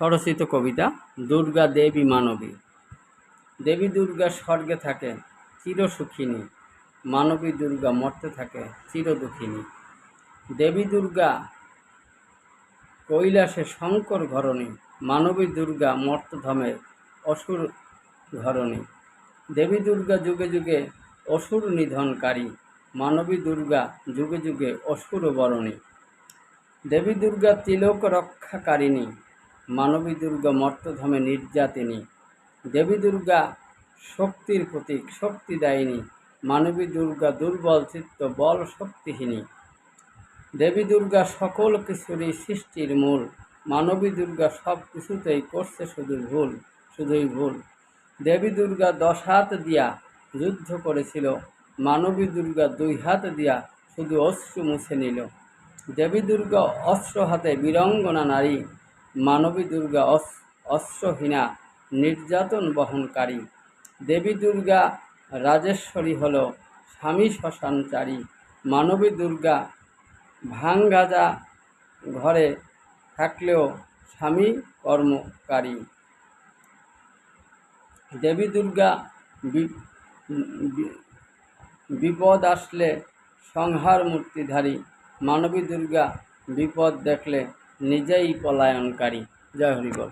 স্বরচিত কবিতা দুর্গা দেবী মানবী। দেবী দুর্গা স্বর্গে থাকে চিরসুখিনী, মানবী দুর্গা মর্তে থাকে চিরদুঃখিনী। দেবী দুর্গা কৈলাসে শঙ্কর ঘরণী, মানবী দুর্গা মর্তধামে অসুর ঘরণী। দেবী দুর্গা যুগে যুগে অসুর নিধনকারী, মানবী দুর্গা যুগে যুগে অসুর বরণী। দেবী দুর্গা তিলক রক্ষাকারিণী, মানবী দুর্গা মর্তধামে নির্যাতিনী। দেবী দুর্গা শক্তির প্রতীক, শক্তিদায়িনী, মানবী দুর্গা দুর্বল চিত্ত বল শক্তিহীনী। দেবী দুর্গা সকল কিছুরই সৃষ্টির মূল, মানবী দুর্গা সব কিছুতেই করছে শুধুই ভুল। দেবী দুর্গা 10 হাত দিয়া যুদ্ধ করেছিল, মানবী দুর্গা 2 হাত দিয়া শুধু অশ্রু মুছে নিল। দেবী দুর্গা অস্ত্র হাতে বীরাঙ্গনা নারী, মানবী দুর্গা অস্ত্রহীনা নির্যাতন বহনকারী। দেবী দুর্গা রাজেশ্বরী হল স্বামী শ্মশানচারী, মানবী দুর্গা ভাঙগাজা ঘরে থাকলেও স্বামী কর্মকারী। দেবী দুর্গা বিপদ আসলে সংহার মূর্তিধারী, মানবী দুর্গা বিপদ দেখলে নিজেই পলায়নকারী। জয় হরি বল।